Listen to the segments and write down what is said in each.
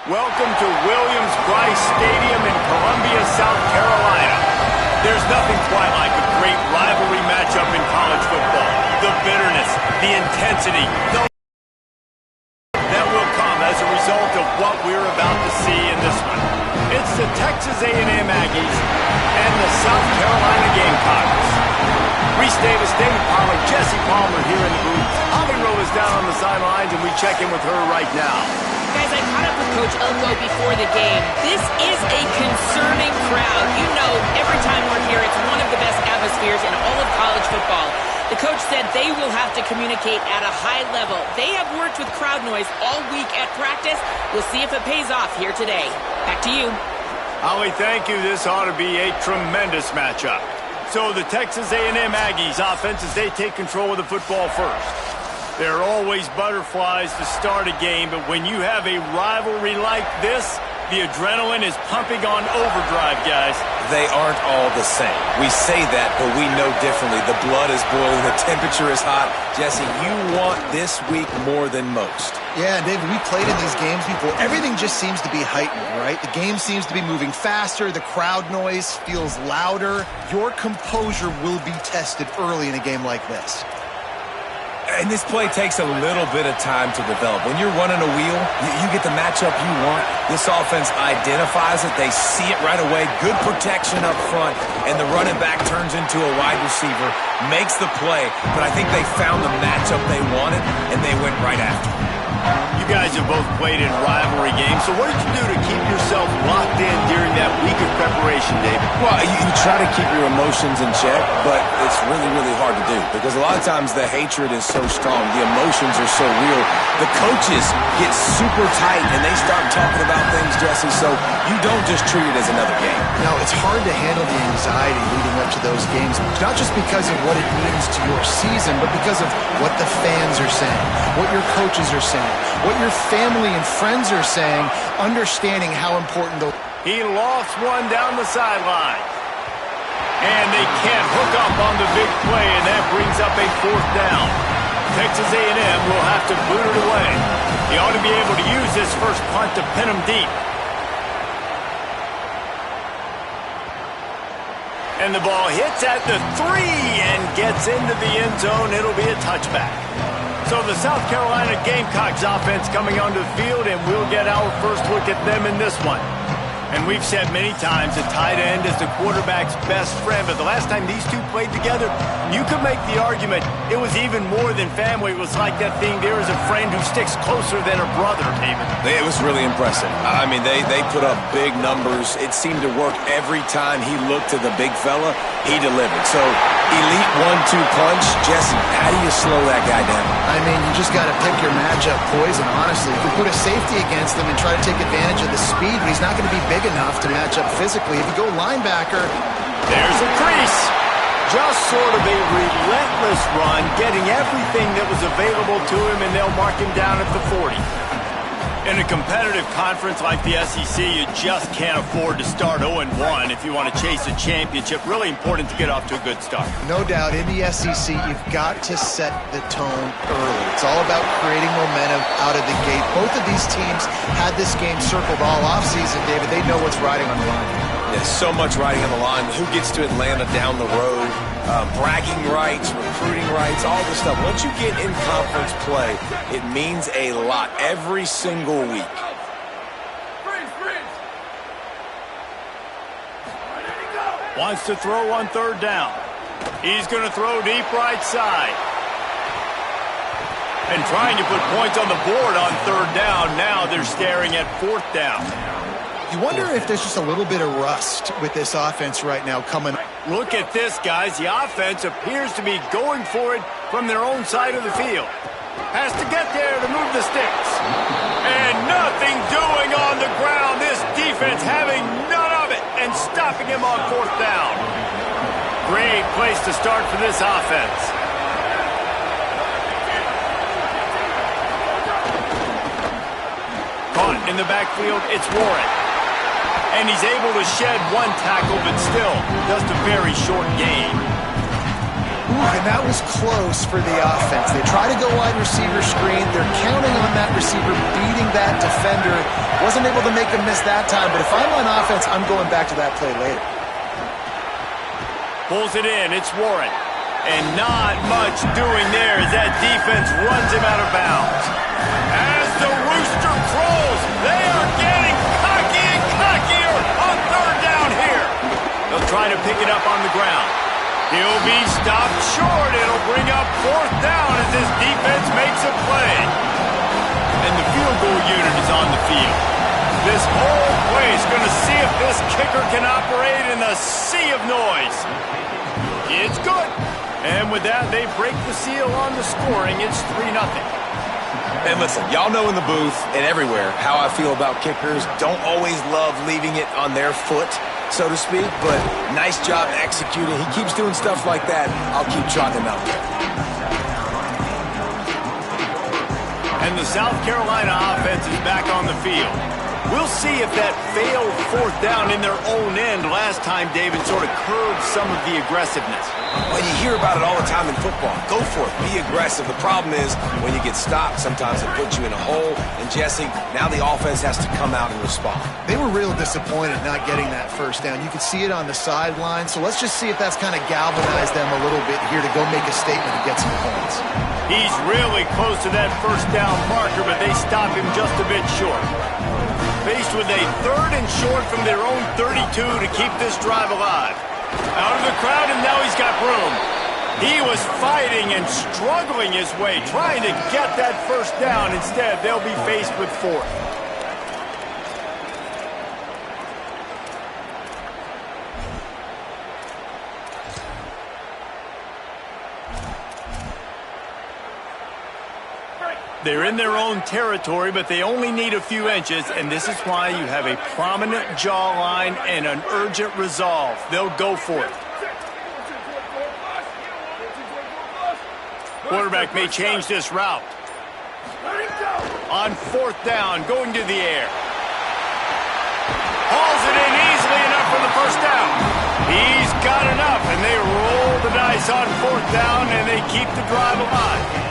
Welcome to Williams-Brice Stadium in Columbia, South Carolina. There's nothing quite like a great rivalry matchup in college football. The bitterness, the intensity, that will come as a result of what we're about to see in this one. It's the Texas A&M Aggies and the South Carolina Gamecocks. Reese Davis, David Pollack, Jesse Palmer here in the booth. Holly Rowe is down on the sidelines, and we check in with her right now. Guys, I caught up with Coach Elko before the game. This is a concerning crowd. You know, every time we're here, it's one of the best atmospheres in all of college football. The coach said they will have to communicate at a high level. They have worked with crowd noise all week at practice. We'll see if it pays off here today. Back to you. Holly, thank you. This ought to be a tremendous matchup. So the Texas A&M Aggies offenses, they take control of the football first. There are always butterflies to start a game, but when you have a rivalry like this, the adrenaline is pumping on overdrive, guys. They aren't all the same. We say that, but we know differently. The blood is boiling. The temperature is hot. Jesse, you want this week more than most. Yeah, David, we played in these games before. Everything just seems to be heightened, right? The game seems to be moving faster. The crowd noise feels louder. Your composure will be tested early in a game like this. And this play takes a little bit of time to develop. When you're running a wheel, you get the matchup you want. This offense identifies it. They see it right away. Good protection up front. And the running back turns into a wide receiver, makes the play. But I think they found the matchup they wanted, and they went right after it. You guys have both played in rivalry games, so what did you do to keep yourself locked in during that week of preparation, David? Well, you try to keep your emotions in check, but it's really, really hard to do because a lot of times the hatred is so strong, the emotions are so real. The coaches get super tight and they start talking about things, Jesse, so you don't just treat it as another game. No, it's hard to handle the anxiety leading up to those games, not just because of what it means to your season, but because of what the fans are saying, what your coaches are saying, what your family and friends are saying, understanding how important those... He lost one down the sideline. And they can't hook up on the big play, and that brings up a fourth down. Texas A&M will have to boot it away. He ought to be able to use this first punt to pin him deep. And the ball hits at the 3 and gets into the end zone. It'll be a touchback. So the South Carolina Gamecocks offense coming onto the field, and we'll get our first look at them in this one. And we've said many times a tight end is the quarterback's best friend, but the last time these two played together, you could make the argument it was even more than family. It was like that thing, there is a friend who sticks closer than a brother, David. It was really impressive. I mean, they put up big numbers. It seemed to work every time he looked to the big fella. He delivered. So, elite 1-2 punch. Jesse, how do you slow that guy down? I mean, you just got to pick your matchup poison, honestly. If you put a safety against him and try to take advantage of the speed, but he's not going to be big enough to match up physically. If you go linebacker... There's a crease. Just sort of a relentless run, getting everything that was available to him, and they'll mark him down at the 40. In a competitive conference like the SEC, you just can't afford to start 0-1 if you want to chase a championship. Really important to get off to a good start. No doubt, in the SEC, you've got to set the tone early. It's all about creating momentum out of the gate. Both of these teams had this game circled all offseason, David. They know what's riding on the line. There's so much riding on the line. Who gets to Atlanta down the road? Bragging rights, recruiting rights, all this stuff. Once you get in conference play, it means a lot every single week. Wants to throw on third down. He's going to throw deep right side. And trying to put points on the board on third down. Now they're staring at fourth down. You wonder if there's just a little bit of rust with this offense right now coming. Look at this, guys. The offense appears to be going for it from their own side of the field. Has to get there to move the sticks. And nothing doing on the ground. This defense having none of it and stopping him on fourth down. Great place to start for this offense. Caught in the backfield, it's Warren. And he's able to shed one tackle, but still just a very short gain. Ooh, and that was close for the offense. They try to go wide receiver screen. They're counting on that receiver beating that defender. Wasn't able to make him miss that time, but if I'm on offense, I'm going back to that play later. Pulls it in. It's Warren. And not much doing there as that defense runs him out of bounds. As the rooster crows, they are getting cocky and cockier on third down here. They'll try to pick it up on the ground. He'll be stopped short. It'll bring up fourth down as this defense makes a play. And the field goal unit is on the field. This whole play is going to see if this kicker can operate in the sea of noise. It's good. And with that, they break the seal on the scoring. It's 3-0. And listen, y'all know in the booth and everywhere how I feel about kickers. Don't always love leaving it on their foot, so to speak, but nice job executing. He keeps doing stuff like that. I'll keep trotting him out there. And the South Carolina offense is back on the field. We'll see if that failed fourth down in their own end last time, David, sort of curbed some of the aggressiveness. Well, you hear about it all the time in football. Go for it. Be aggressive. The problem is when you get stopped, sometimes it puts you in a hole. And, Jesse, now the offense has to come out and respond. They were real disappointed not getting that first down. You could see it on the sideline. So let's just see if that's kind of galvanized them a little bit here to go make a statement and get some points. He's really close to that first down marker, but they stop him just a bit short. Faced with a third and short from their own 32 to keep this drive alive. Out of the crowd, and now he's got room. He was fighting and struggling his way, trying to get that first down. Instead, they'll be faced with fourth. They're in their own territory, but they only need a few inches, and this is why you have a prominent jawline and an urgent resolve. They'll go for it. Quarterback may change this route. On fourth down, going to the air. Hauls it in easily enough for the first down. He's got enough, and they roll the dice on fourth down, and they keep the drive alive.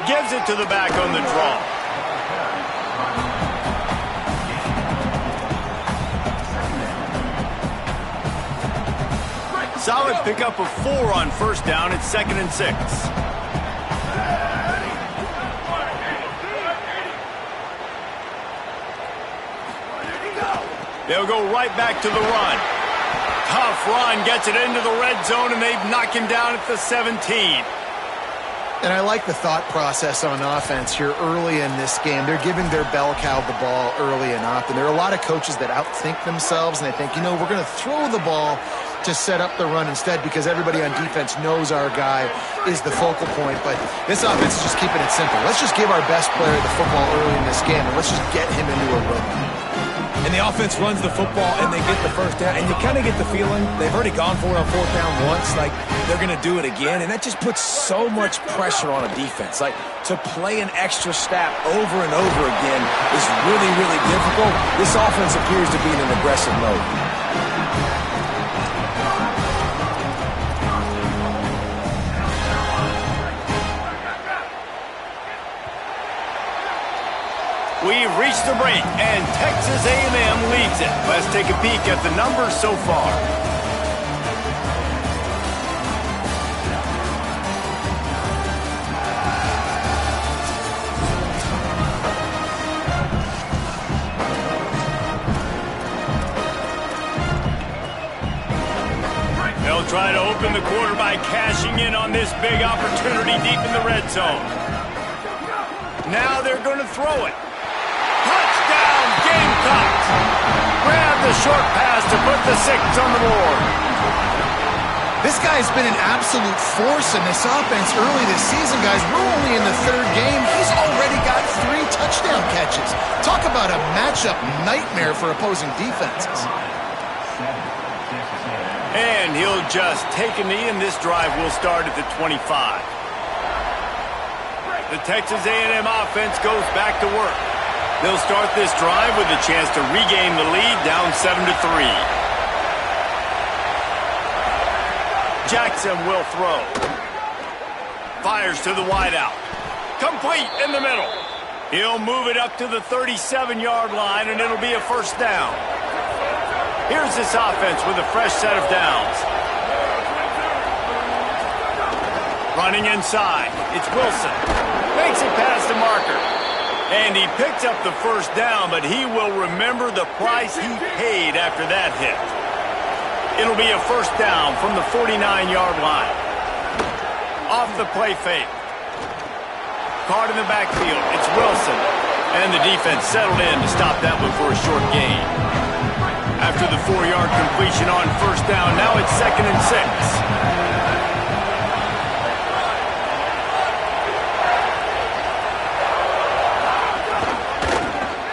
Gives it to the back on the draw. Solid pickup of 4 on first down. It's 2nd and 6. They'll go right back to the run. Tough run, gets it into the red zone, and they've knocked him down at the 17. And I like the thought process on offense here early in this game. They're giving their bell cow the ball early and often. There are a lot of coaches that outthink themselves, and they think, you know, we're going to throw the ball to set up the run instead because everybody on defense knows our guy is the focal point. But this offense is just keeping it simple. Let's just give our best player the football early in this game, and let's just get him into a rhythm. And the offense runs the football, and they get the first down. And you kind of get the feeling they've already gone for it on fourth down once. Like, they're going to do it again. And that just puts so much pressure on a defense. Like, to play an extra snap over and over again is really, really difficult. This offense appears to be in an aggressive mode. We've reached the break, and Texas A&M leads it. Let's take a peek at the numbers so far. They'll try to open the quarter by cashing in on this big opportunity deep in the red zone. Now they're going to throw it. Touchdown, Gamecocks! Grab the short pass to put the 6 on the board. This guy's been an absolute force in this offense early this season, guys. We're only in the 3rd game. He's already got 3 touchdown catches. Talk about a matchup nightmare for opposing defenses. And he'll just take a knee, and this drive will start at the 25. The Texas A&M offense goes back to work. They'll start this drive with a chance to regain the lead, down 7-3. Jackson will throw. Fires to the wideout. Complete in the middle. He'll move it up to the 37-yard line, and it'll be a first down. Here's this offense with a fresh set of downs. Running inside, it's Wilson. Makes it past the marker. And he picks up the first down, but he will remember the price he paid after that hit. It'll be a first down from the 49-yard line. Off the play fake. Caught in the backfield, it's Wilson. And the defense settled in to stop that one for a short gain. After the 4-yard completion on first down, now it's 2nd and 6.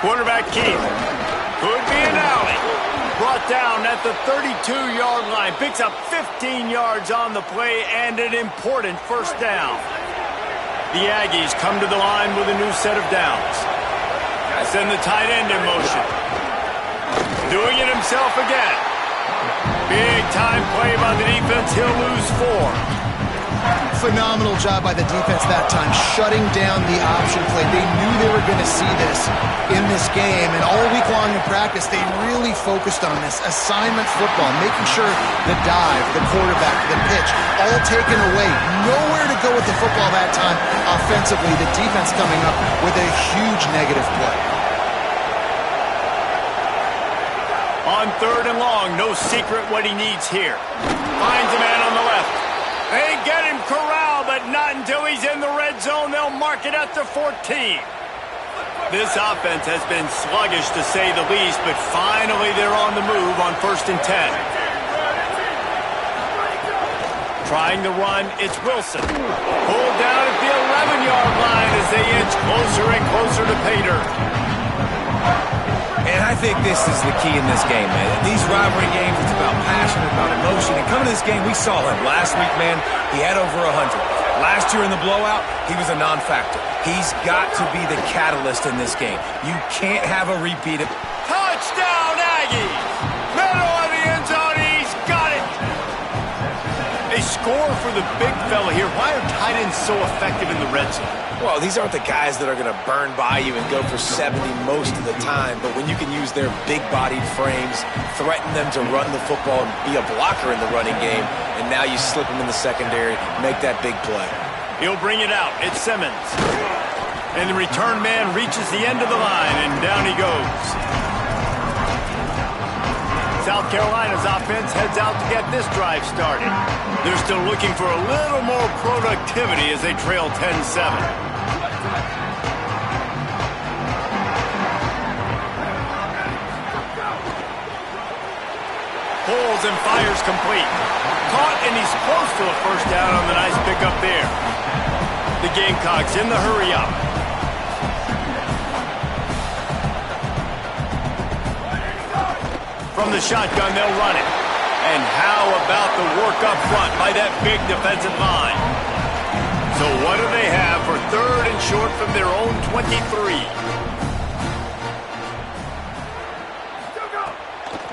Quarterback Keith. Could be an alley. Brought down at the 32-yard line. Picks up 15 yards on the play and an important first down. The Aggies come to the line with a new set of downs. Send the tight end in motion. Doing it himself again. Big time play by the defense. He'll lose 4. Phenomenal job by the defense that time, shutting down the option play. They knew they were going to see this in this game, and all week long in practice, they really focused on this assignment football, making sure the dive, the quarterback, the pitch, all taken away. Nowhere to go with the football that time offensively. The defense coming up with a huge negative play. On 3rd and long, no secret what he needs here. Finds a man on the left. They get him corralled, but not until he's in the red zone. They'll mark it at the 14. This offense has been sluggish, to say the least, but finally they're on the move on 1st and 10. Trying the run, it's Wilson. Pulled down at the 11-yard line as they inch closer and closer to pay dirt. And I think this is the key in this game, man. These rivalry games, it's about passion, about emotion. And coming to this game, we saw him last week, man. He had over 100. Last year in the blowout, he was a non-factor. He's got to be the catalyst in this game. You can't have a repeat. Touchdown, Aggies! Middle of the end zone, he's got it! They score for the big fella here. Why are tight ends so effective in the red zone? Well, these aren't the guys that are going to burn by you and go for 70 most of the time, but when you can use their big-bodied frames, threaten them to run the football and be a blocker in the running game, and now you slip them in the secondary, make that big play. He'll bring it out. It's Simmons. And the return man reaches the end of the line, and down he goes. South Carolina's offense heads out to get this drive started. They're still looking for a little more productivity as they trail 10-7. Pulls and fires complete. Caught, and he's close to a first down on the nice pickup there. The Gamecocks in the hurry-up. From the shotgun, they'll run it. And how about the work up front by that big defensive line? So what do they have for 3rd and short from their own 23?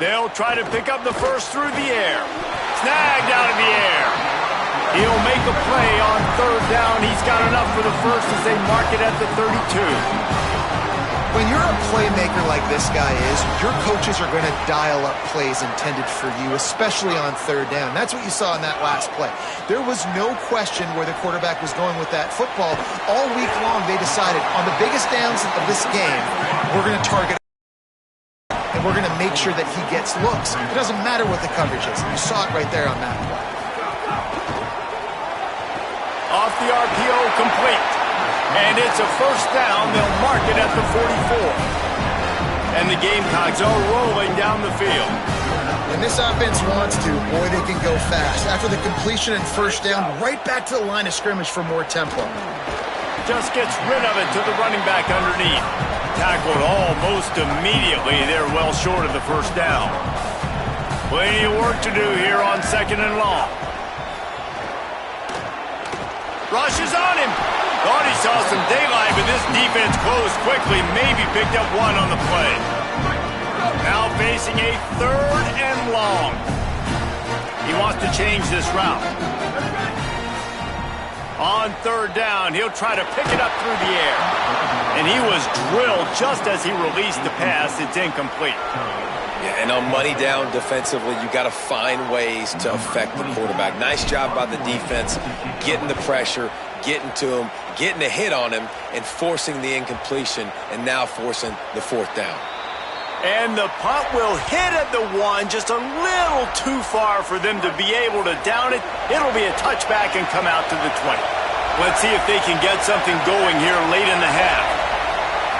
They'll try to pick up the first through the air. Snagged out of the air. He'll make a play on 3rd down. He's got enough for the first as they mark it at the 32. When you're a playmaker like this guy is, your coaches are going to dial up plays intended for you, especially on 3rd down. That's what you saw in that last play. There was no question where the quarterback was going with that football. All week long, they decided on the biggest downs of this game, we're going to target and we're going to make sure that he gets looks. It doesn't matter what the coverage is. You saw it right there on that play. Off the RPO, complete. And it's a first down. They'll mark it at the 44. And the Gamecocks are rolling down the field. When this offense wants to, boy, they can go fast. After the completion and first down, right back to the line of scrimmage for more tempo. Just gets rid of it to the running back underneath. Tackled almost immediately. They're well short of the first down. Plenty of work to do here on 2nd and long. Rush is on him. Thought he saw some daylight, but this defense closed quickly. Maybe picked up one on the play. Now facing a 3rd and long. He wants to change this route. On 3rd down, he'll try to pick it up through the air. And he was drilled just as he released the pass. It's incomplete. Yeah, and on money down defensively, you got to find ways to affect the quarterback. Nice job by the defense, getting the pressure, getting to him, getting a hit on him, and forcing the incompletion, and now forcing the 4th down. And the punt will hit at the 1, just a little too far for them to be able to down it. It'll be a touchback and come out to the 20. Let's see if they can get something going here late in the half.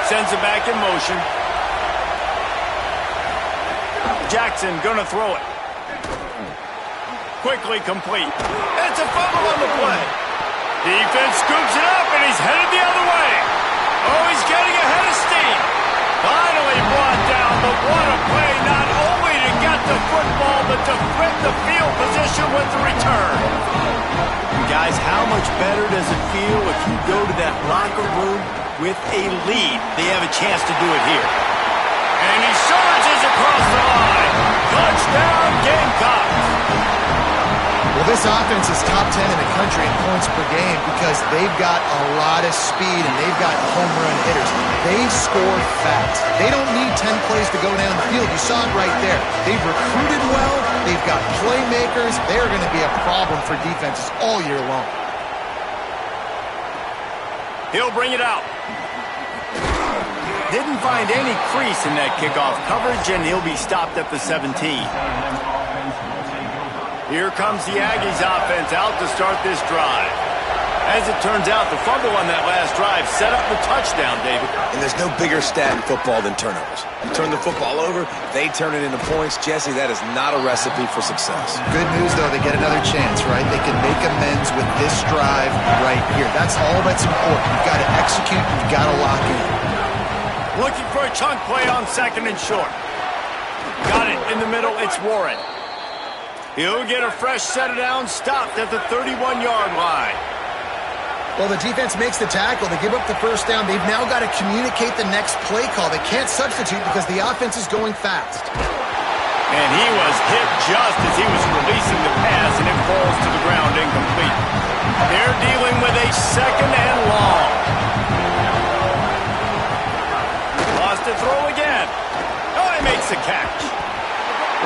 Sends it back in motion. Jackson gonna throw it. Quickly complete. It's a fumble on the play. Defense scoops it up, and he's headed the other way. Oh, he's getting ahead of steam. Finally brought down, but what a play, not only to get the football, but to flip the field position with the return. Guys, how much better does it feel if you go to that locker room with a lead? They have a chance to do it here. And he surges across the line. Touchdown, Gamecocks. Well, this offense is top 10 in the country in points per game because they've got a lot of speed and they've got home run hitters. They score fast. They don't need 10 plays to go down the field. You saw it right there. They've recruited well. They've got playmakers. They're going to be a problem for defenses all year long. He'll bring it out. Didn't find any crease in that kickoff coverage, and he'll be stopped at the 17. Here comes the Aggies offense out to start this drive. As it turns out, the fumble on that last drive set up the touchdown, David. And there's no bigger stat in football than turnovers. You turn the football over, they turn it into points. Jesse, that is not a recipe for success. Good news, though, they get another chance, right? They can make amends with this drive right here. That's all that's important. You've got to execute, you've got to lock in. Looking for a chunk play on 2nd and short. Got it in the middle, it's Warren. He'll get a fresh set of downs, stopped at the 31-yard line. Well, the defense makes the tackle. They give up the 1st down. They've now got to communicate the next play call. They can't substitute because the offense is going fast. And he was hit just as he was releasing the pass, and it falls to the ground incomplete. They're dealing with a 2nd and long. Lost to throw again. Oh, he makes the catch.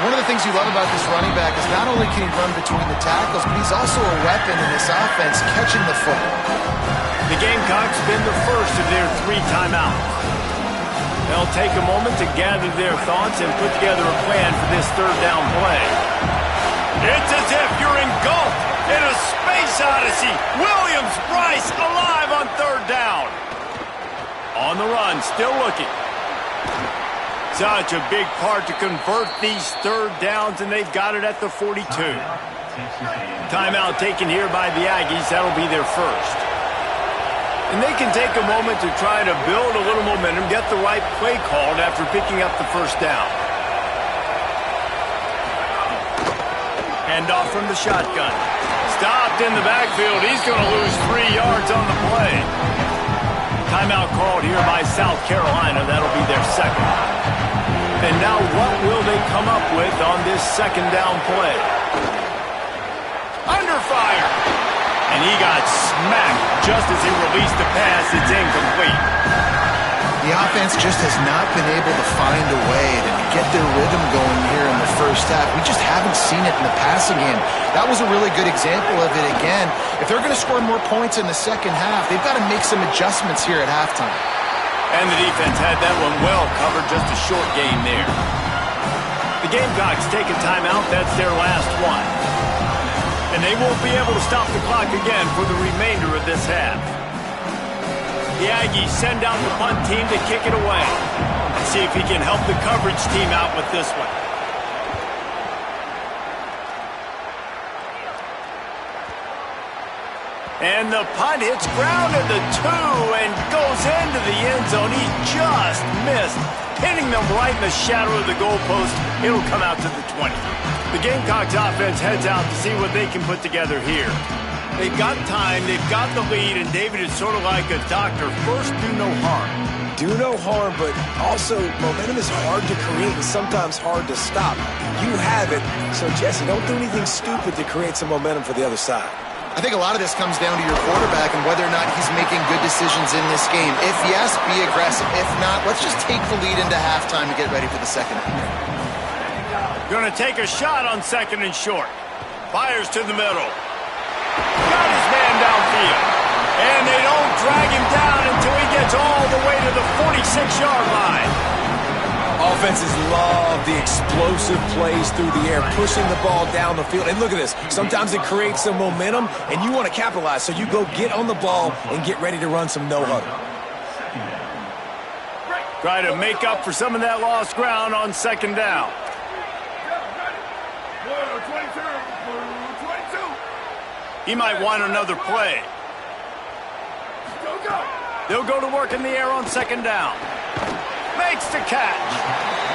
One of the things you love about this running back is not only can he run between the tackles, but he's also a weapon in this offense catching the football. The Gamecocks spend the first of their 3 timeouts. They'll take a moment to gather their thoughts and put together a plan for this 3rd down play. It's as if you're engulfed in a space odyssey. Williams-Brice alive on 3rd down. On the run, still looking. Such a big part to convert these 3rd downs, and they've got it at the 42. Timeout taken here by the Aggies. That'll be their first. And they can take a moment to try to build a little momentum, get the right play called after picking up the 1st down. Hand off from the shotgun. Stopped in the backfield. He's going to lose 3 yards on the play. Timeout called here by South Carolina. That'll be their 2nd. And now what will they come up with on this 2nd down play? Under fire! And he got smacked just as he released the pass. It's incomplete. The offense just has not been able to find a way to get their rhythm going here in the 1st half. We just haven't seen it in the passing game. That was a really good example of it again. If they're going to score more points in the 2nd half, they've got to make some adjustments here at halftime. And the defense had that one well covered, just a short gain there. The Gamecocks take a timeout. That's their last one. And they won't be able to stop the clock again for the remainder of this half. The Aggies send out the punt team to kick it away. And see if he can help the coverage team out with this one. And the punt hits ground at the 2 and goes into the end zone. He just missed, hitting them right in the shadow of the goalpost. It'll come out to the 20. The Gamecocks offense heads out to see what they can put together here. They've got time, they've got the lead, and David is sort of like a doctor. First, do no harm. Do no harm, but also momentum is hard to create and sometimes hard to stop. You have it, so Jesse, don't do anything stupid to create some momentum for the other side. I think a lot of this comes down to your quarterback and whether or not he's making good decisions in this game. If yes, be aggressive. If not, let's just take the lead into halftime to get ready for the second half. Going to take a shot on second and short. Fires to the middle. Got his man downfield. And they don't drag him down until he gets all the way to the 46-yard line. Offenses love the explosive plays through the air, pushing the ball down the field. And look at this. Sometimes it creates some momentum, and you want to capitalize. So you go get on the ball and get ready to run some no-huddle. Try to make up for some of that lost ground on second down. He might want another play. They'll go to work in the air on second down. Makes the catch.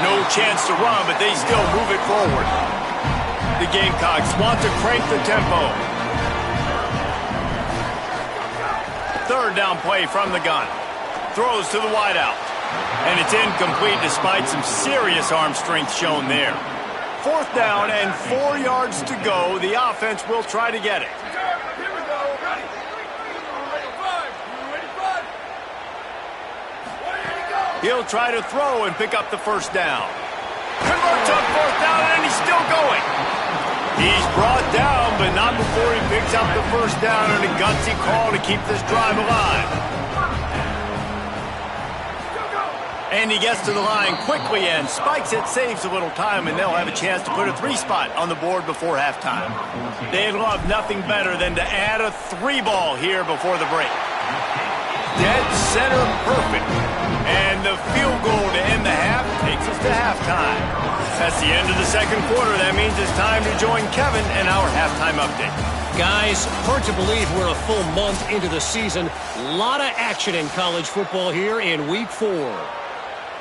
No chance to run, but they still move it forward. The Gamecocks want to crank the tempo. Third down play from the gun. Throws to the wideout. And it's incomplete despite some serious arm strength shown there. Fourth down and 4 yards to go. The offense will try to get it. He'll try to throw and pick up the first down. Converts on fourth down, and he's still going. He's brought down, but not before he picks up the first down and a gutsy call to keep this drive alive. And he gets to the line quickly and spikes it, saves a little time, and they'll have a chance to put a 3-spot on the board before halftime. They'd love nothing better than to add a 3-ball here before the break. Dead center perfect. And the field goal to end the half takes us to halftime. That's the end of the second quarter. That means it's time to join Kevin in our halftime update. Guys, hard to believe we're a full month into the season. A lot of action in college football here in Week 4.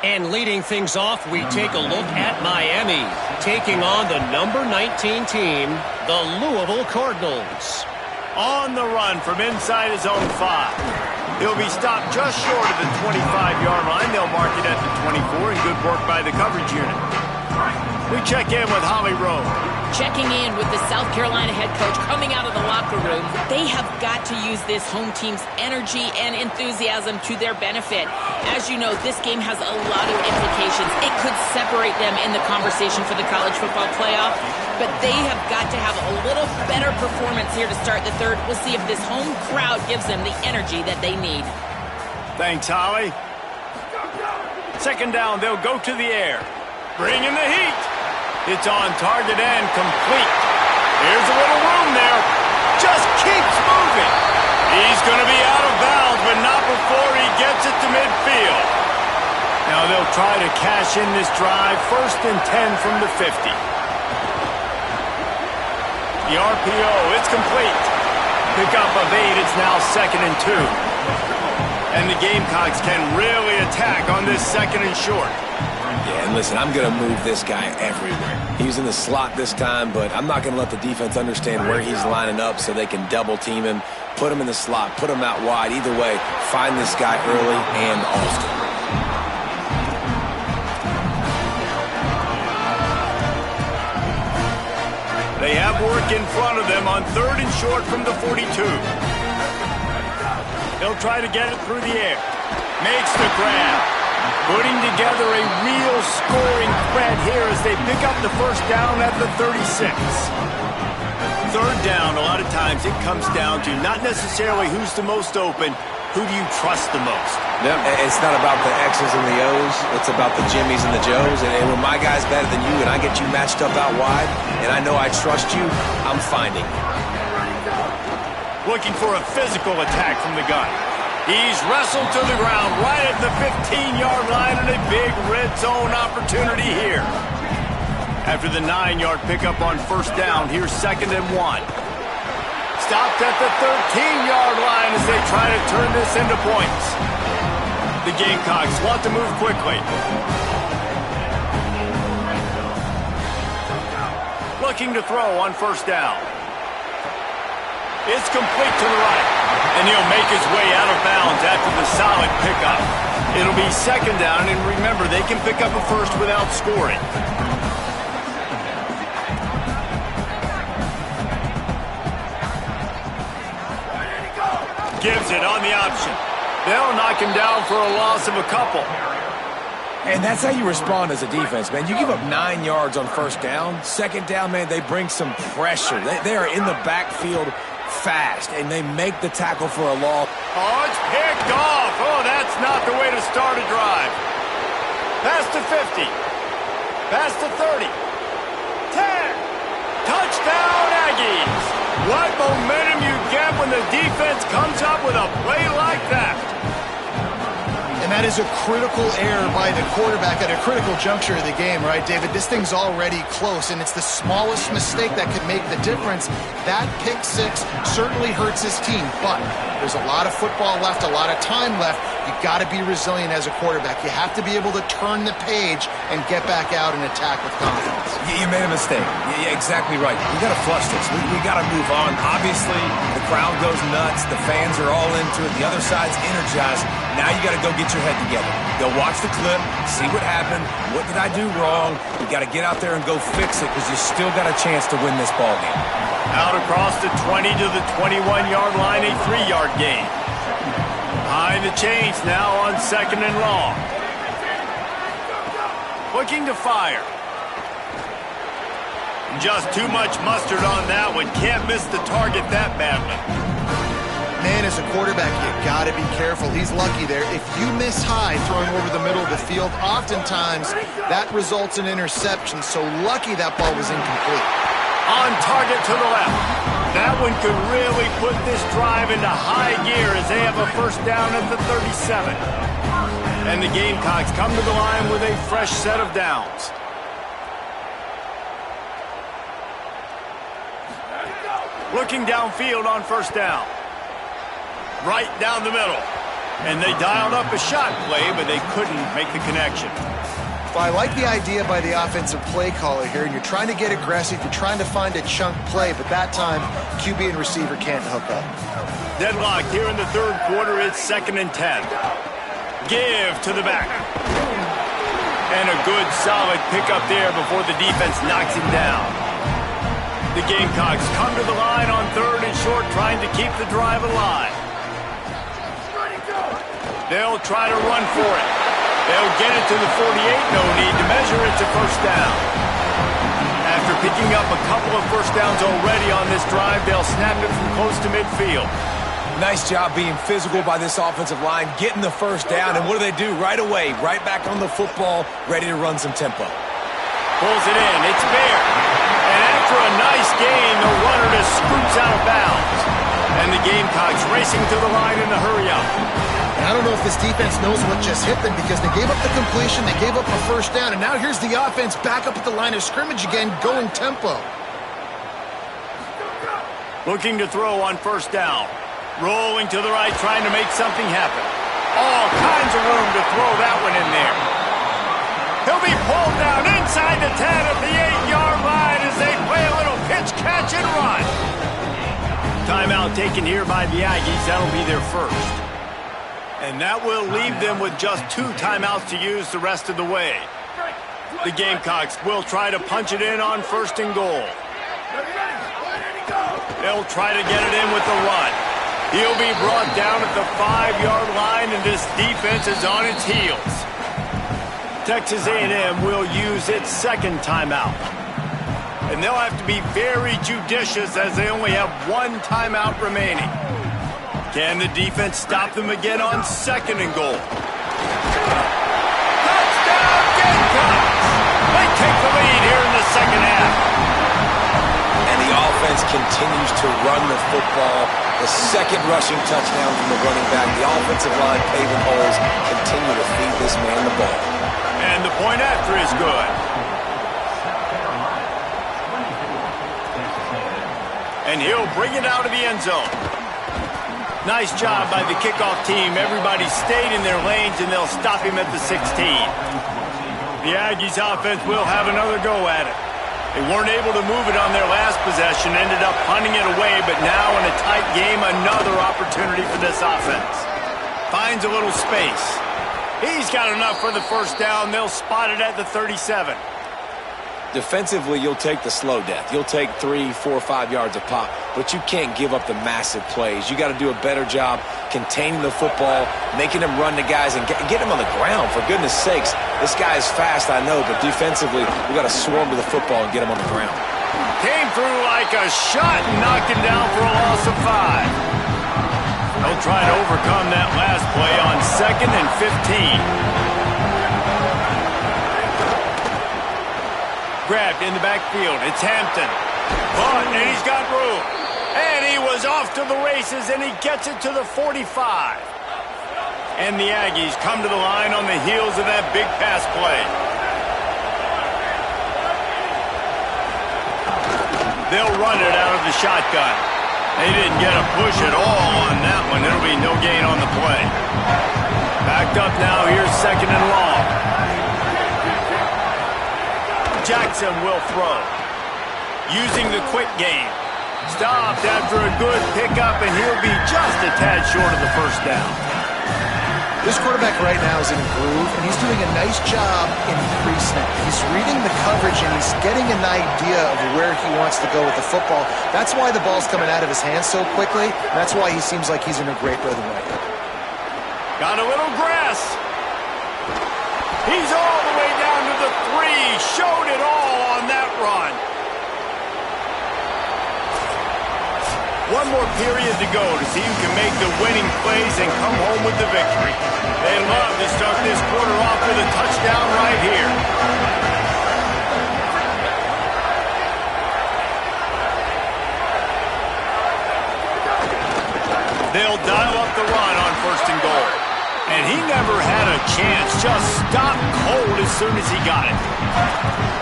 And leading things off, we take a look at Miami, taking on the number 19 team, the Louisville Cardinals. On the run from inside his own 5. He'll be stopped just short of the 25-yard line. They'll mark it at the 24, and good work by the coverage unit. We check in with Holly Rowe. Checking in with the South Carolina head coach coming out of the locker room. They have got to use this home team's energy and enthusiasm to their benefit. As you know, this game has a lot of implications. It could separate them in the conversation for the college football playoff, but they have got to have a little better performance here to start the third. We'll see if this home crowd gives them the energy that they need. Thanks, Holly. Second down, they'll go to the air. Bring in the heat. It's on target and complete. Here's a little room there. Just keeps moving. He's going to be out of bounds, but not before he gets it to midfield. Now they'll try to cash in this drive. First and 10 from the 50. The RPO, it's complete. Pickup of 8, it's now second and 2. And the Gamecocks can really attack on this second and short. Yeah, and listen, I'm going to move this guy everywhere. He's in the slot this time, but I'm not going to let the defense understand where he's lining up so they can double team him, put him in the slot, put him out wide. Either way, find this guy early and often. They have work in front of them on third and short from the 42. They'll try to get it through the air. Makes the grab. Putting together a real scoring threat here as they pick up the first down at the 36. Third down, a lot of times it comes down to not necessarily who's the most open, who do you trust the most? Yep. It's not about the X's and the O's. It's about the Jimmies and the Joes. And when my guy's better than you and I get you matched up out wide and I know I trust you, I'm finding you. Looking for a physical attack from the gun. He's wrestled to the ground right at the 15-yard line and a big red zone opportunity here. After the 9-yard pickup on first down, here's second and 1. Stopped at the 13-yard line as they try to turn this into points. The Gamecocks want to move quickly. Looking to throw on first down. It's complete to the right. And he'll make his way out of bounds after the solid pickup. It'll be second down, and remember, they can pick up a first without scoring. Gives it on the option. They'll knock him down for a loss of a couple. And that's how you respond as a defense, man. You give up 9 yards on first down. Second down, man, they bring some pressure. They are in the backfield fast, and they make the tackle for a loss. Oh, it's picked off. Oh, that's not the way to start a drive. Pass to 50. Pass to 30. 10. Touchdown, Aggies. What momentum you get when the defense comes up with a play like that. And that is a critical error by the quarterback at a critical juncture of the game, right, David? This thing's already close, and it's the smallest mistake that could make the difference. That pick six certainly hurts his team, but there's a lot of football left, a lot of time left. You've got to be resilient as a quarterback. You have to be able to turn the page and get back out and attack with confidence. You made a mistake. Yeah, exactly right. We got to flush this. We got to move on. Obviously, the crowd goes nuts. The fans are all into it. The other side's energized. Now you got to go get your head together. Go watch the clip, see what happened. What did I do wrong? You got to get out there and go fix it because you still got a chance to win this ball game. Out across the 20 to the 21-yard line, a 3-yard gain. Behind the chains now on second and long. Looking to fire. Just too much mustard on that one. Can't miss the target that badly. Man, as a quarterback, you got to be careful. He's lucky there. If you miss high throwing over the middle of the field, oftentimes that results in interception. So lucky that ball was incomplete. On target to the left. That one could really put this drive into high gear as they have a first down at the 37. And the Gamecocks come to the line with a fresh set of downs. Looking downfield on first down. Right down the middle. And they dialed up a shot play, but they couldn't make the connection. Well, I like the idea by the offensive play caller here, and you're trying to get aggressive, you're trying to find a chunk play, but that time, QB and receiver can't hook up. Deadlocked here in the third quarter, it's 2nd and 10. Give to the back. And a good, solid pickup there before the defense knocks him down. The Gamecocks come to the line on 3rd and short, trying to keep the drive alive. They'll try to run for it. They'll get it to the 48. No need to measure it to first down. After picking up a couple of first downs already on this drive, they'll snap it from close to midfield. Nice job being physical by this offensive line, getting the first down, and what do they do right away? Right back on the football, ready to run some tempo. Pulls it in. It's Bear. And after a nice gain, the runner just scoots out of bounds. And the Gamecocks racing to the line in the hurry-up. I don't know if this defense knows what just hit them because they gave up the completion, they gave up a first down, and now here's the offense back up at the line of scrimmage again, going tempo. Looking to throw on first down. Rolling to the right, trying to make something happen. All kinds of room to throw that one in there. He'll be pulled down inside the 10 at the 8-yard line as they play a little pitch, catch, and run. Timeout taken here by the Aggies. That'll be their first. And that will leave them with just 2 timeouts to use the rest of the way. The Gamecocks will try to punch it in on 1st and goal. They'll try to get it in with the run. He'll be brought down at the 5-yard line, and this defense is on its heels. Texas A&M will use its 2nd timeout. And they'll have to be very judicious as they only have 1 timeout remaining. Can the defense stop them again on 2nd and goal? Touchdown, Gamecocks! They take the lead here in the second half. And the offense continues to run the football. The 2nd rushing touchdown from the running back. The offensive line paving holes continue to feed this man the ball. And the point after is good. And he'll bring it out of the end zone. Nice job by the kickoff team. Everybody stayed in their lanes, and they'll stop him at the 16. The Aggies offense will have another go at it. They weren't able to move it on their last possession, ended up punting it away, but now in a tight game, another opportunity for this offense. Finds a little space. He's got enough for the first down. They'll spot it at the 37. Defensively, you'll take the slow death. You'll take 3, 4, 5 yards a pop, but you can't give up the massive plays. You got to do a better job containing the football, making them run the guys, and get them on the ground, for goodness sakes. This guy is fast, I know, but defensively, we got to swarm to the football and get him on the ground. Came through like a shot and knocked him down for a loss of 5. They'll try to overcome that last play on 2nd and 15. Grabbed in the backfield. It's Hampton. But, and he's got room. And he was off to the races, and he gets it to the 45. And the Aggies come to the line on the heels of that big pass play. They'll run it out of the shotgun. They didn't get a push at all on that one. There'll be no gain on the play. Backed up now. Here's 2nd and long. Jackson will throw. Using the quick game. Stopped after a good pickup, and he'll be just a tad short of the first down. This quarterback right now is in a groove, and he's doing a nice job in pre-snap. He's reading the coverage, and he's getting an idea of where he wants to go with the football. That's why the ball's coming out of his hands so quickly. That's why he seems like he's in a great rhythm right now. Got a little grass. He's all the way down to the 3. Showed it all on that run. One more period to go to see who can make the winning plays and come home with the victory. They love to start this quarter off with a touchdown right here. They'll dial up the run on 1st and goal. And he never had a chance. Just stopped cold as soon as he got it.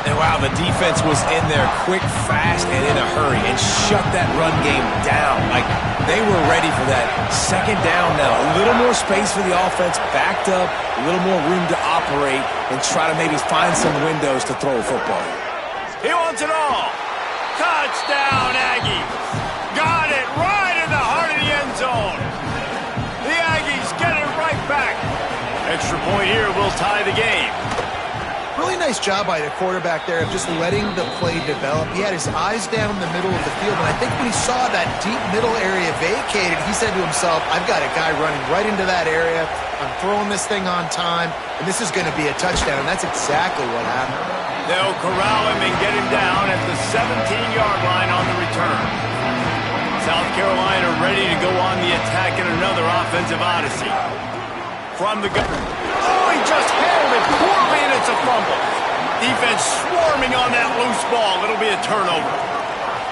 And wow, the defense was in there quick, fast, and in a hurry and shut that run game down. Like, they were ready for that 2nd down now. A little more space for the offense, backed up, a little more room to operate, and try to maybe find some windows to throw a football. He wants it all. Touchdown, Aggies. Got it right in the heart of the end zone. The Aggies get it right back. Extra point here will tie the game. Really nice job by the quarterback there of just letting the play develop. He had his eyes down the middle of the field, and I think when he saw that deep middle area vacated, he said to himself, I've got a guy running right into that area. I'm throwing this thing on time, and this is going to be a touchdown, and that's exactly what happened. They'll corral him and get him down at the 17-yard line on the return. South Carolina ready to go on the attack in another offensive odyssey. From the gun. Oh, he just handled it poorly, and it's a fumble. Defense swarming on that loose ball. It'll be a turnover.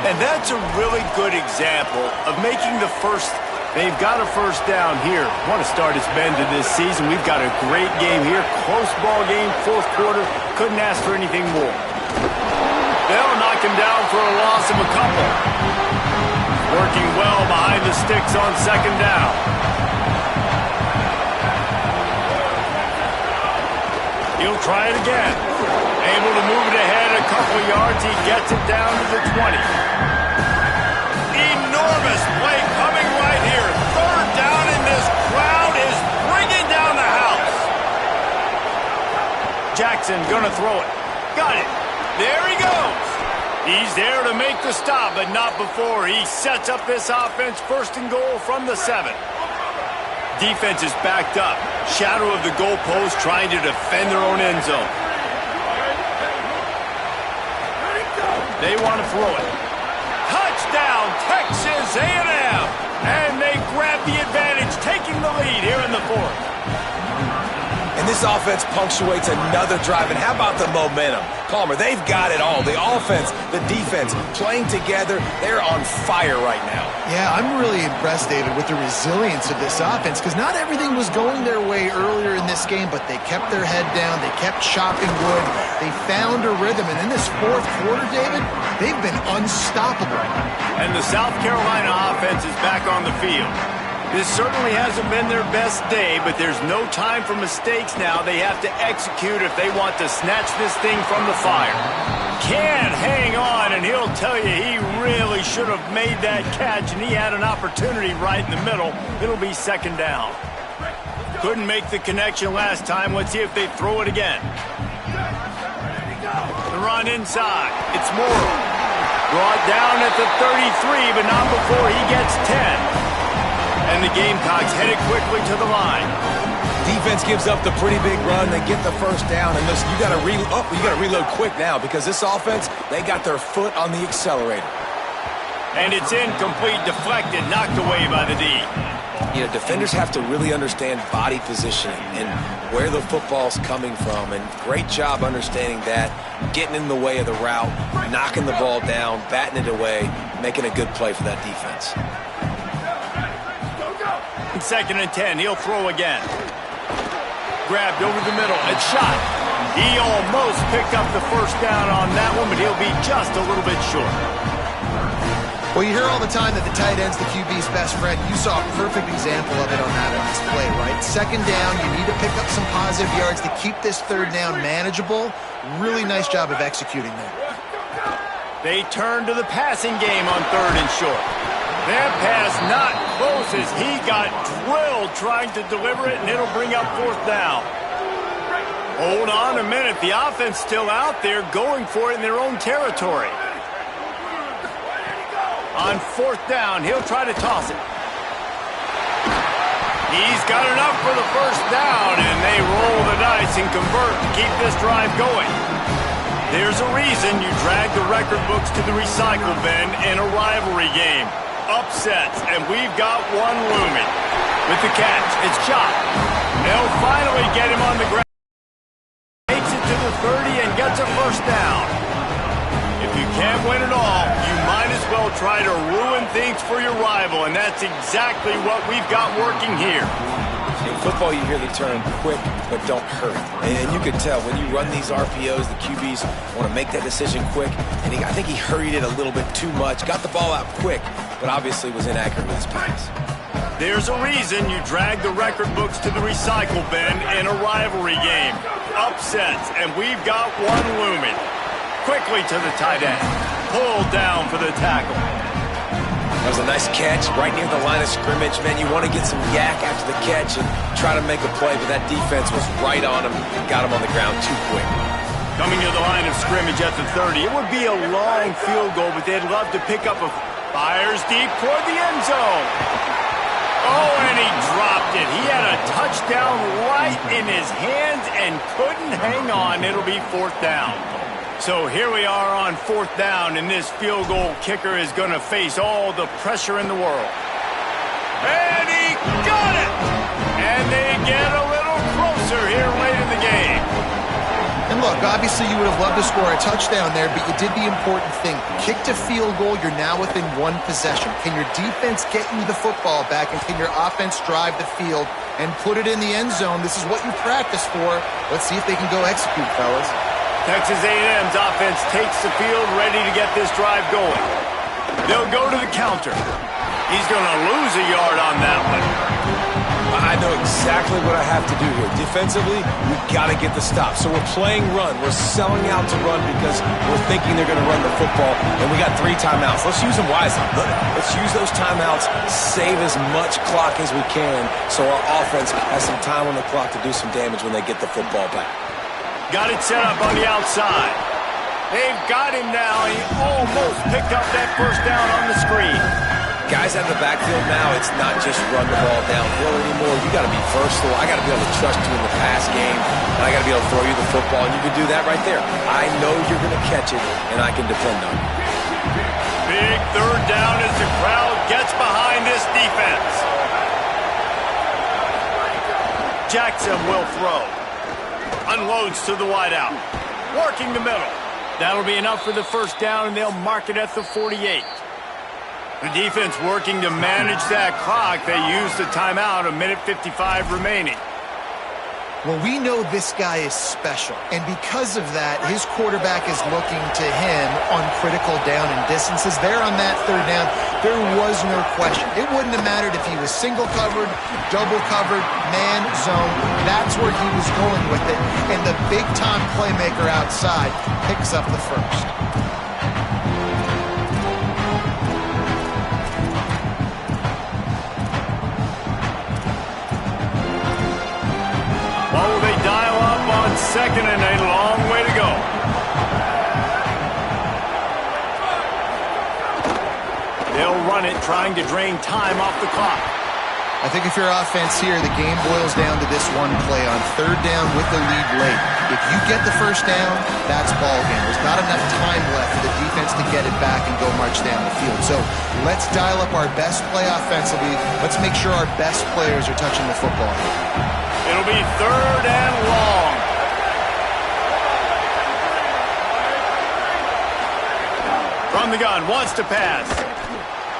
And that's a really good example of making the first. They've got a first down here. Want to start his bend to this season. We've got a great game here. Close ball game, 4th quarter. Couldn't ask for anything more. They'll knock him down for a loss of a couple. Working well behind the sticks on 2nd down. He'll try it again. Able to move it ahead a couple yards. He gets it down to the 20. Enormous play coming right here. 3rd down, and this crowd is bringing down the house. Jackson gonna throw it. Got it. There he goes. He's there to make the stop, but not before. He sets up this offense 1st and goal from the 7. Defense is backed up. Shadow of the goalpost trying to defend their own end zone. They want to throw it. Touchdown, Texas A&M! And they grab the advantage, taking the lead here in the 4th. And this offense punctuates another drive. And how about the momentum? Palmer, they've got it all. The offense, the defense, playing together. They're on fire right now. Yeah, I'm really impressed, David, with the resilience of this offense, because not everything was going their way earlier in this game, but they kept their head down. They kept chopping wood. They found a rhythm. And in this 4th quarter, David, they've been unstoppable. And the South Carolina offense is back on the field. This certainly hasn't been their best day, but there's no time for mistakes now. They have to execute if they want to snatch this thing from the fire. Can't hang on, and he'll tell you he really should have made that catch, and he had an opportunity right in the middle. It'll be second down. Couldn't make the connection last time. Let's see if they throw it again. The run inside. It's Morrow. Brought down at the 33, but not before he gets 10. And the Gamecocks headed quickly to the line. Defense gives up the pretty big run. They get the first down, and listen, you got to reload quick now because this offense, they got their foot on the accelerator. And it's incomplete, deflected, knocked away by the D. You know, defenders have to really understand body positioning and where the football's coming from, and great job understanding that, getting in the way of the route, knocking the ball down, batting it away, making a good play for that defense. Second and 10, he'll throw again. Grabbed over the middle and shot. He almost picked up the first down on that one, but he'll be just a little bit short. Well, you hear all the time that the tight end's the QB's best friend. You saw a perfect example of it on that play, right? Second down, you need to pick up some positive yards to keep this third down manageable. Really nice job of executing that. They turn to the passing game on third and short. That pass not close as he got drilled trying to deliver it, and it'll bring up fourth down. Hold on a minute. The offense still out there going for it in their own territory. On fourth down, he'll try to toss it. He's got enough for the first down, and they roll the dice and convert to keep this drive going. There's a reason you drag the record books to the recycle bin in a rivalry game. Upsets, and we've got one looming. With the catch, it's Chop. They'll finally get him on the ground. Takes it to the 30 and gets a first down. If you can't win it all, you might as well try to ruin things for your rival, and that's exactly what we've got working here. In football, you hear the term quick, but don't hurry. And you can tell when you run these RPOs, the QBs want to make that decision quick. And I think he hurried it a little bit too much, got the ball out quick, but obviously was inaccurate with his pass. There's a reason you drag the record books to the recycle bin in a rivalry game. Upsets, and we've got one looming. Quickly to the tight end. Pulled down for the tackle. That was a nice catch right near the line of scrimmage. Man, you want to get some yak after the catch and try to make a play, but that defense was right on him, got him on the ground too quick. Coming to the line of scrimmage at the 30. It would be a long field goal, but they'd love to pick up a... Fires deep toward the end zone. Oh, and he dropped it. He had a touchdown right in his hands and couldn't hang on. It'll be fourth down. So here we are on fourth down, and this field goal kicker is going to face all the pressure in the world. And he got it! And they get a little closer here late in the game. And look, obviously you would have loved to score a touchdown there, but you did the important thing. Kicked a field goal, you're now within one possession. Can your defense get you the football back, and can your offense drive the field and put it in the end zone? This is what you practice for. Let's see if they can go execute, fellas. Texas A&M's offense takes the field, ready to get this drive going. They'll go to the counter. He's going to lose a yard on that one. I know exactly what I have to do here. Defensively, we've got to get the stop. So we're playing run. We're selling out to run because we're thinking they're going to run the football, and we got 3 timeouts. Let's use them wisely. Let's use those timeouts, save as much clock as we can so our offense has some time on the clock to do some damage when they get the football back. Got it set up on the outside. They've got him now. He almost picked up that first down on the screen. Guys out of the backfield now, it's not just run the ball downhill anymore. You got to be versatile. I got to be able to trust you in the pass game, and I got to be able to throw you the football, and you can do that right there. I know you're going to catch it, and I can depend on you. Big third down as the crowd gets behind this defense. Jackson will throw. Unloads to the wideout. Working the middle. That'll be enough for the first down, and they'll mark it at the 48. The defense working to manage that clock. They use the timeout, 1:55 remaining. Well, we know this guy is special, and because of that, his quarterback is looking to him on critical down and distances. There on that third down, there was no question. It wouldn't have mattered if he was single covered, double covered, man, zone. That's where he was going with it, and the big-time playmaker outside picks up the first. Second and a long way to go. They'll run it, trying to drain time off the clock. I think if you're offense here, the game boils down to this one play on third down with the lead late. If you get the first down, that's ball game. There's not enough time left for the defense to get it back and go march down the field. So let's dial up our best play offensively. Let's make sure our best players are touching the football. It'll be third and long. From the gun, wants to pass.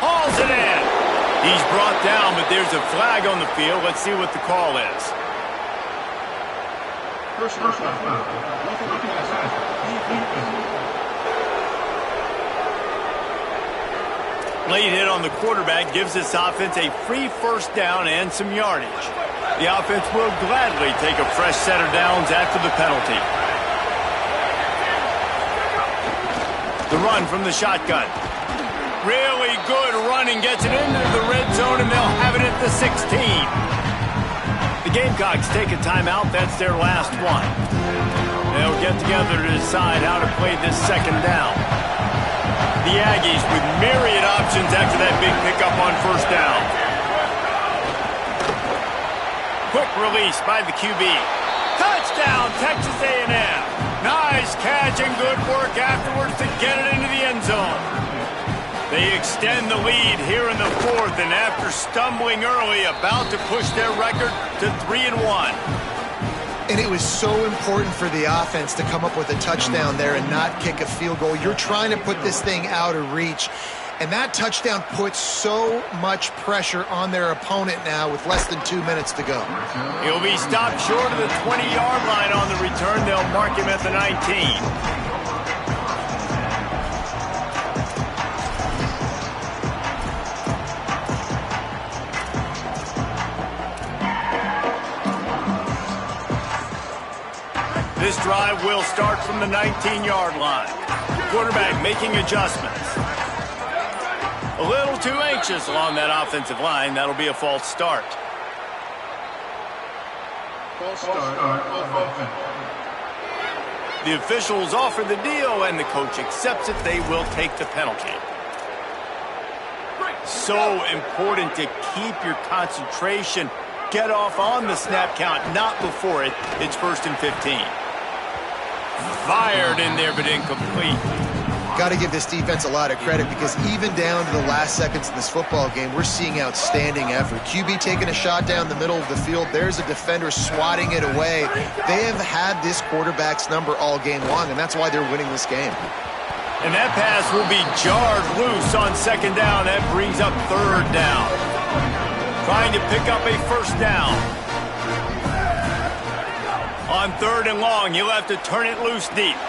Hauls it in. He's brought down, but there's a flag on the field. Let's see what the call is. Late hit on the quarterback gives this offense a free first down and some yardage. The offense will gladly take a fresh set of downs after the penalty. The run from the shotgun. Really good running, gets it into the red zone, and they'll have it at the 16. The Gamecocks take a timeout. That's their last one. They'll get together to decide how to play this second down. The Aggies with myriad options after that big pickup on first down. Quick release by the QB. Touchdown, Texas A&M. Nice catch and good work afterwards to get it into the end zone. They extend the lead here in the fourth, and after stumbling early, about to push their record to 3-1. And it was so important for the offense to come up with a touchdown there and not kick a field goal. You're trying to put this thing out of reach. And that touchdown puts so much pressure on their opponent now with less than 2 minutes to go. He'll be stopped short of the 20-yard line on the return. They'll mark him at the 19. This drive will start from the 19-yard line. Quarterback making adjustments. A little too anxious along that offensive line. That'll be a false start. The officials offer the deal, and the coach accepts it. They will take the penalty. So important to keep your concentration. Get off on the snap count, not before it. It's 1st and 15. Fired in there, but incomplete. Got to give this defense a lot of credit because even down to the last seconds of this football game, we're seeing outstanding effort. QB taking a shot down the middle of the field. There's a defender swatting it away. They have had this quarterback's number all game long, and that's why they're winning this game. And that pass will be jarred loose on second down. That brings up third down. Trying to pick up a first down. On third and long, he'll have to turn it loose deep.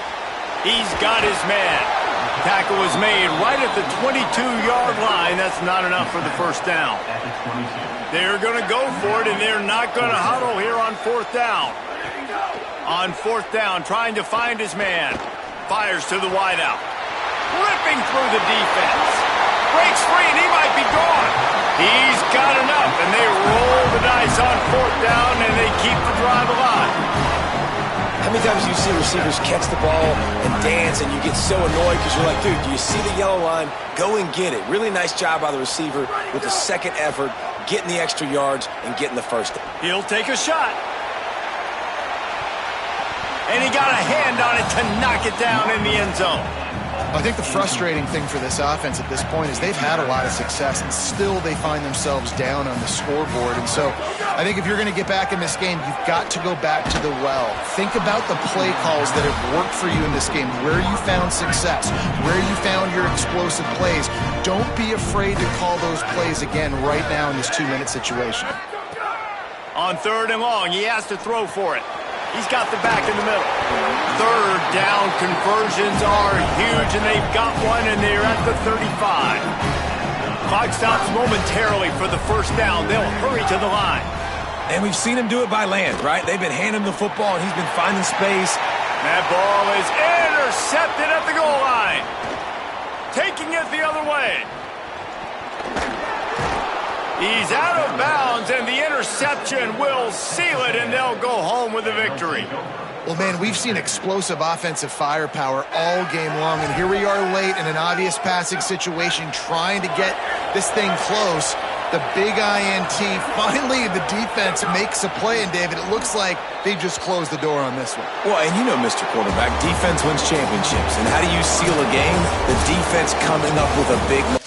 He's got his man. Tackle was made right at the 22-yard line. That's not enough for the first down. They're going to go for it, and they're not going to huddle here on fourth down. On fourth down, trying to find his man. Fires to the wideout. Ripping through the defense. Breaks free, and he might be gone. He's got enough, and they roll the dice on fourth down, and they keep the drive alive. How many times do you see receivers catch the ball and dance and you get so annoyed because you're like, dude, do you see the yellow line? Go and get it. Really nice job by the receiver with the second effort, getting the extra yards and getting the first. He'll take a shot. And he got a hand on it to knock it down in the end zone. I think the frustrating thing for this offense at this point is they've had a lot of success, and still they find themselves down on the scoreboard. And so I think if you're going to get back in this game, you've got to go back to the well. Think about the play calls that have worked for you in this game, where you found success, where you found your explosive plays. Don't be afraid to call those plays again right now in this 2-minute situation. On 3rd and long, he has to throw for it. He's got the back in the middle. 3rd down conversions are huge, and they've got one, and they're at the 35. Clock stops momentarily for the 1st down. They'll hurry to the line. And we've seen him do it by land, right? They've been handing him the football, and he's been finding space. That ball is intercepted at the goal line. Taking it the other way. He's out of bounds, and the interception will seal it, and they'll go home with the victory. Well, man, we've seen explosive offensive firepower all game long, and here we are late in an obvious passing situation trying to get this thing close. The big INT, finally the defense makes a play, and David, it looks like they just closed the door on this one. Well, and you know, Mr. Quarterback, defense wins championships. And how do you seal a game? The defense coming up with a big